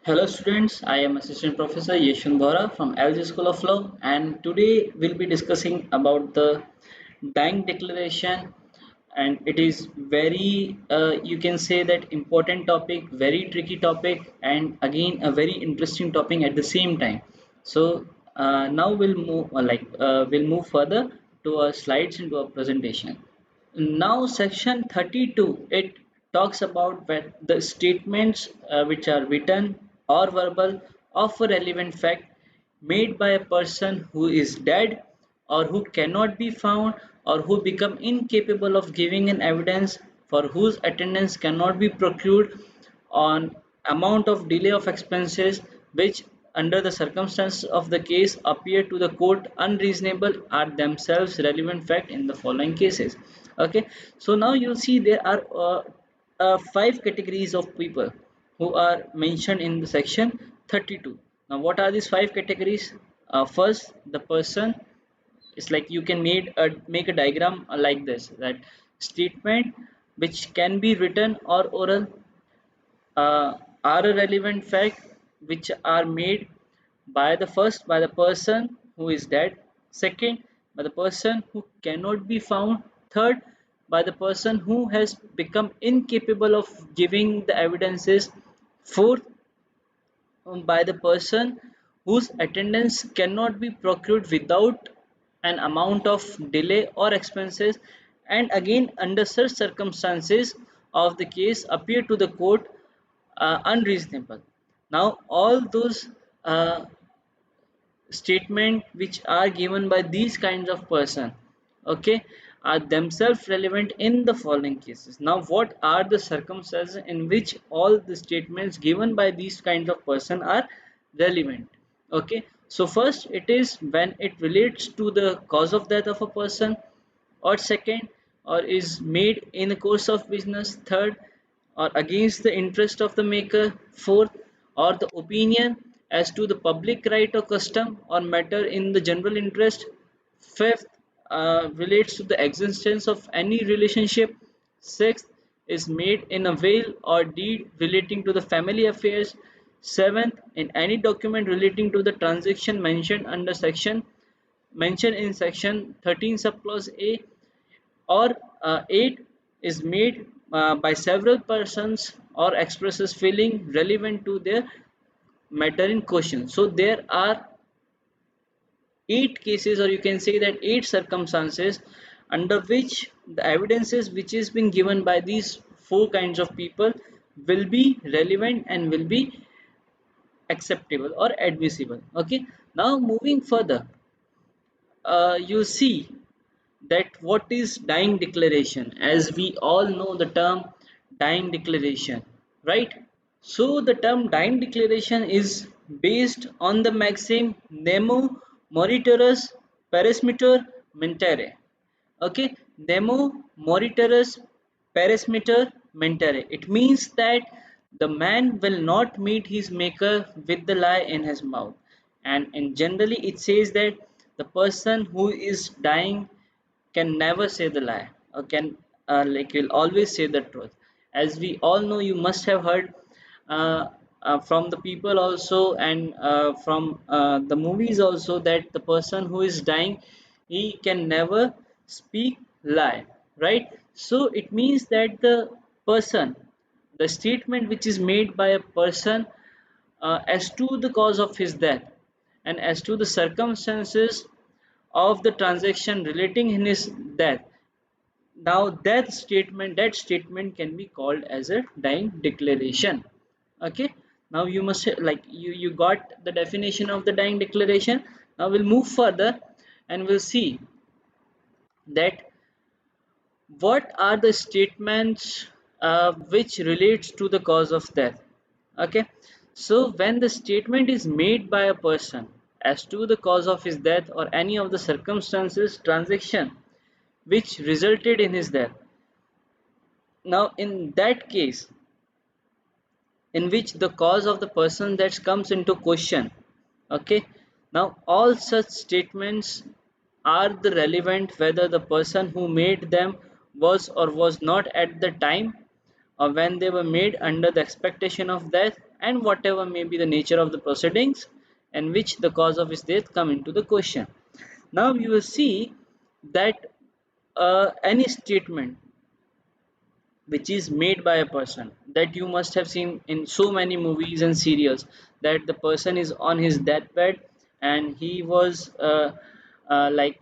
Hello students, I am Assistant Professor Yeshwant Bora from LG School of Law, and today we'll be discussing about the dying declaration, and it is very you can say that important topic, very tricky topic, and again a very interesting topic at the same time. So now we'll move further to our slides into our presentation. Now, section 32 it talks about when the statements which are written or verbal of a relevant fact made by a person who is dead or who cannot be found or who become incapable of giving an evidence for whose attendance cannot be procured on amount of delay of expenses which under the circumstances of the case appear to the court unreasonable are themselves relevant fact in the following cases. Okay, so now you'll see there are five categories of people who are mentioned in the section 32. Now what are these five categories? First, the person. It's like you can make a diagram like this, that statement which can be written or oral are a relevant fact which are made by the first by the person who is dead, second by the person who cannot be found, third by the person who has become incapable of giving the evidences, fourth by the person whose attendance cannot be procured without an amount of delay or expenses, and again under such circumstances of the case appear to the court unreasonable. Now all those statement which are given by these kinds of person, okay, are themselves relevant in the following cases. Now what are the circumstances in which all the statements given by these kinds of person are relevant? Okay, so first it is when it relates to the cause of death of a person, or second, or is made in the course of business, third, or against the interest of the maker, fourth, or the opinion as to the public right or custom or matter in the general interest, fifth, relates to the existence of any relationship, sixth, is made in a will or deed relating to the family affairs, seventh, in any document relating to the transaction mentioned in section 13 subclause A, or 8 is made by several persons or expresses feeling relevant to their matter in question. So there are 8 cases, or you can say that 8 circumstances under which the evidences which is been given by these four kinds of people will be relevant and will be acceptable or admissible. Okay, now moving further, you see that what is dying declaration, as we all know the term dying declaration, right? So the term dying declaration is based on the maxim nemo moriturus perismeter mentere. Okay, nemo moriturus perismeter mentere, it means that the man will not meet his maker with the lie in his mouth. And in generally it says that the person who is dying can never say the lie, or can will always say the truth. As we all know, you must have heard from the people also, and from the movies also, that the person who is dying, he can never speak lie, right? So it means that the statement which is made by a person as to the cause of his death and as to the circumstances of the transaction relating in his death, now that statement can be called as a dying declaration. Okay, now you must like you got the definition of the dying declaration. Now we'll move further and we'll see that what are the statements which relates to the cause of death. Okay, so when the statement is made by a person as to the cause of his death or any of the circumstances transaction which resulted in his death, now in that case in which the cause of the person that comes into question, okay, now all such statements are the relevant whether the person who made them was or was not at the time or when they were made under the expectation of death, and whatever may be the nature of the proceedings in which the cause of his death come into the question. Now you will see that any statement which is made by a person, that you must have seen in so many movies and serials, that the person is on his deathbed and he was like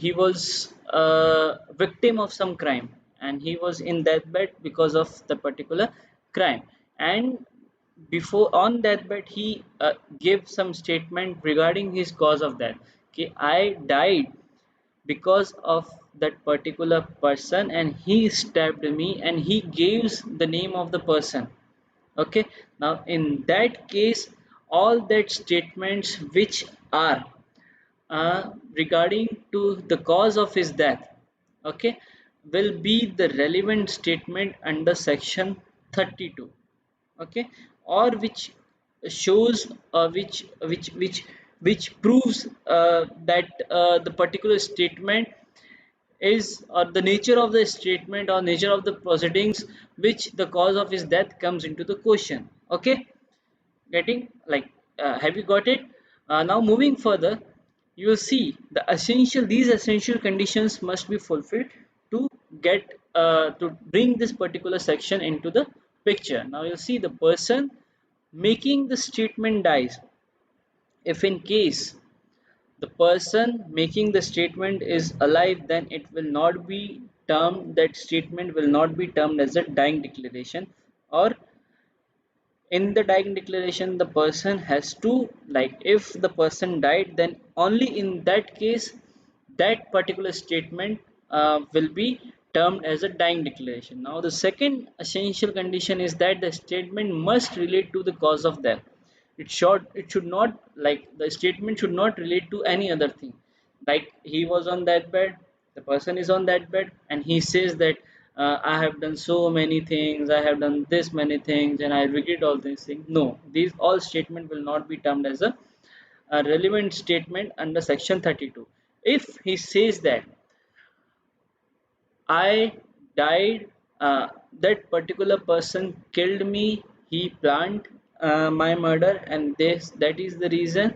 he was a victim of some crime, and he was in deathbed because of the particular crime, and before on deathbed he gave some statement regarding his cause of death. Okay, I died because of that particular person, and he stabbed me, and he gives the name of the person. Okay, now in that case, all that statements which are regarding to the cause of his death, okay, will be the relevant statement under section 32. Okay, or which shows which proves that the particular statement is, or the nature of the statement or nature of the proceedings which the cause of his death comes into the question. Okay, getting like have you got it? Now moving further, you will see these essential conditions must be fulfilled to get to bring this particular section into the picture. Now you'll see the person making the statement dies. If in case the person making the statement is alive, then it will not be termed, that statement will not be termed as a dying declaration. Or in the dying declaration, the person has to, like, if the person died, then only in that case that particular statement will be termed as a dying declaration. Now the second essential condition is that the statement must relate to the cause of death. It should not, like, the statement should not relate to any other thing. Like, he was on that bed, the person is on that bed, and he says that I have done so many things, I have done this many things, and I regret all these things. No, these all statement will not be termed as a relevant statement under section 32. If he says that I died, that particular person killed me, he planned my murder, and this that is the reason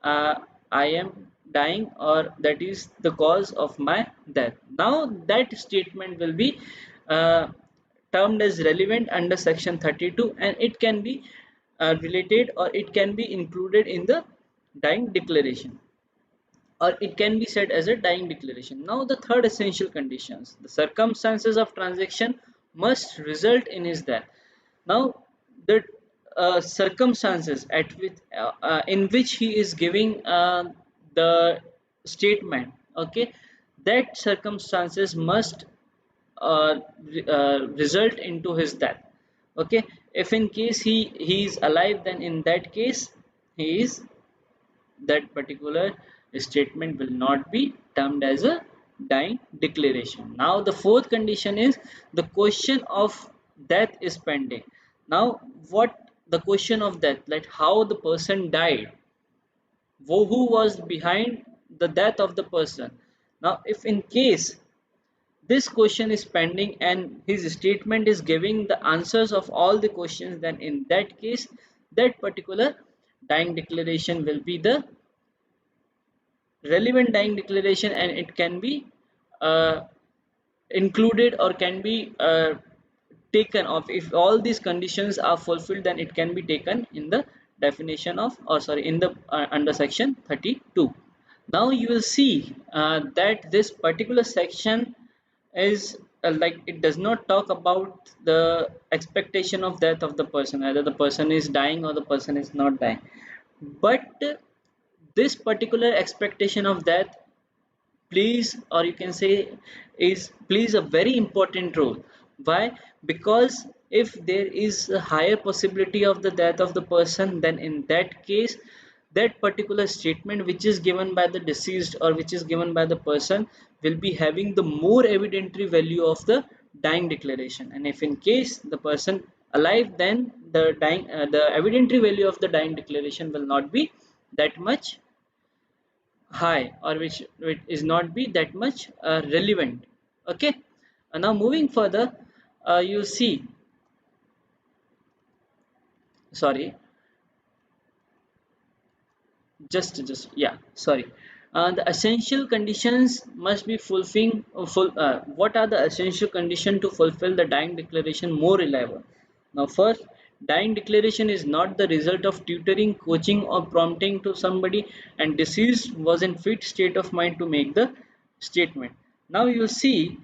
uh, I am dying, or that is the cause of my death. Now that statement will be uh, termed as relevant under section 32, and it can be related, or it can be included in the dying declaration, or it can be said as a dying declaration. Now the third essential conditions, the circumstances of transaction must result in his death. Now the circumstances in which he is giving the statement, okay, that circumstances must result into his death. Okay, if in case he is alive, then in that case he is, that particular statement will not be termed as a dying declaration. Now the fourth condition is the question of death is pending. Now what the question of death, like how the person died, who was behind the death of the person. Now if in case this question is pending and his statement is giving the answers of all the questions, then in that case that particular dying declaration will be the relevant dying declaration, and it can be uh, included, or can be taken off. If all these conditions are fulfilled, then it can be taken in the definition of, or sorry, in the under section 32. Now you will see that this particular section is like, it does not talk about the expectation of death of the person, either the person is dying or the person is not dying, but this particular expectation of death plays, or you can say is plays a very important role. Why? Because if there is a higher possibility of the death of the person, then in that case that particular statement which is given by the deceased, or which is given by the person, will be having the more evidentiary value of the dying declaration. And if in case the person alive, then the evidentiary value of the dying declaration will not be that much high, or which is not be that much relevant. Okay, now moving further, you see sorry, just yeah, sorry. The essential conditions must be fulfilling what are the essential conditions to fulfill the dying declaration more reliable? Now first, dying declaration is not the result of tutoring, coaching or prompting to somebody, and deceased was in fit state of mind to make the statement. Now you'll see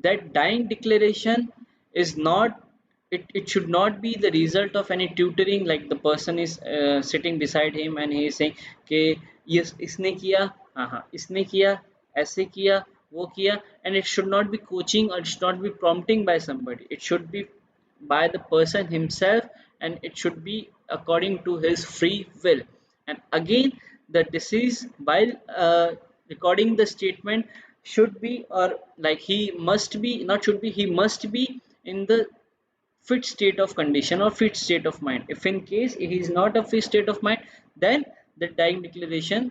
that dying declaration is not, it should not be the result of any tutoring, like the person is sitting beside him and he is saying कि yes इसने किया, हाँ हाँ इसने किया, ऐसे किया, वो किया, and it should not be coaching or it should not be prompting by somebody. It should be by the person himself, and it should be according to his free will. And again, the deceased while recording the statement should be, or like he must be, not should be, he must be in the fit state of condition or fit state of mind. If in case he is not a fit state of mind, then the dying declaration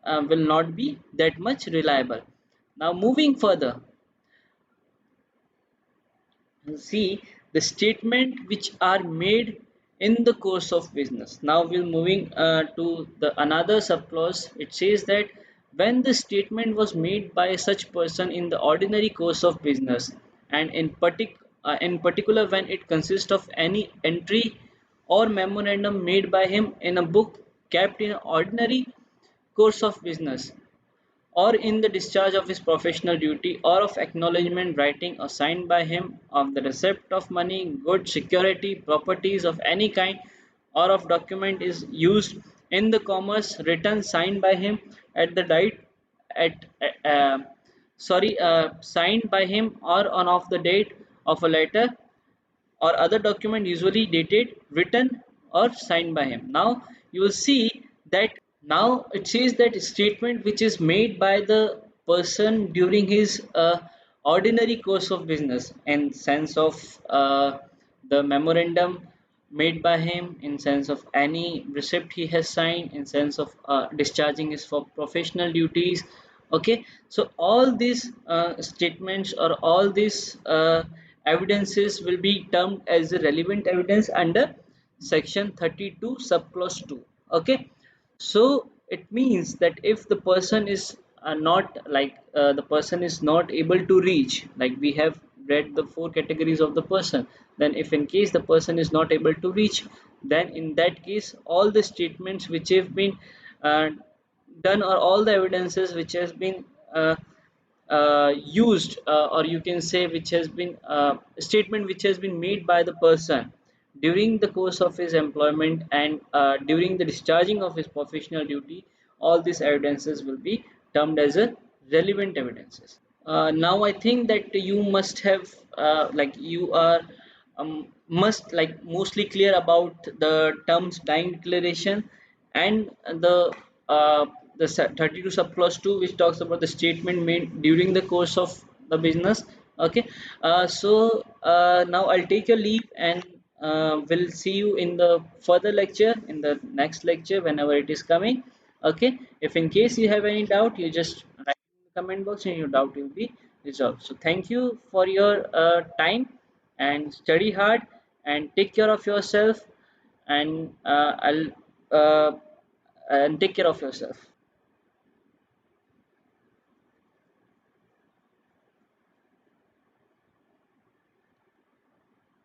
will not be that much reliable. Now moving further, see the statement which are made in the course of business. Now we're moving to the another subclause. It says that when the statement was made by such person in the ordinary course of business, and in particular when it consists of any entry or memorandum made by him in a book kept in ordinary course of business, or in the discharge of his professional duty, or of acknowledgement writing or signed by him of the receipt of money, goods, security, properties of any kind, or of document is used in the commerce written signed by him at the date at signed by him or on of the date of a letter or other document usually dated, written or signed by him. Now you will see that now it says that statement which is made by the person during his ordinary course of business, in sense of the memorandum made by him, in sense of any receipt he has signed, in sense of discharging his for professional duties. Okay, so all these statements or all these evidences will be termed as the relevant evidence under section 32 subclause 2. Okay, so it means that if the person is not like the person is not able to reach, like we have read the four categories of the person, then if in case the person is not able to reach, then in that case all the statements which have been uh, done, or all the evidences which has been used, or you can say which has been statement which has been made by the person during the course of his employment and during the discharging of his professional duty, all these evidences will be termed as a relevant evidences. Now I think that you must have like you are must like mostly clear about the terms dying declaration and uh, the 32 subclause 2, which talks about the statement made during the course of the business. Okay, now I'll take your leave, and we'll see you in the further lecture, in the next lecture whenever it is coming. Okay, if in case you have any doubt, you just write in the comment box and your doubt will be resolved. So thank you for your time, and study hard and take care of yourself, and I'll and take care of yourself.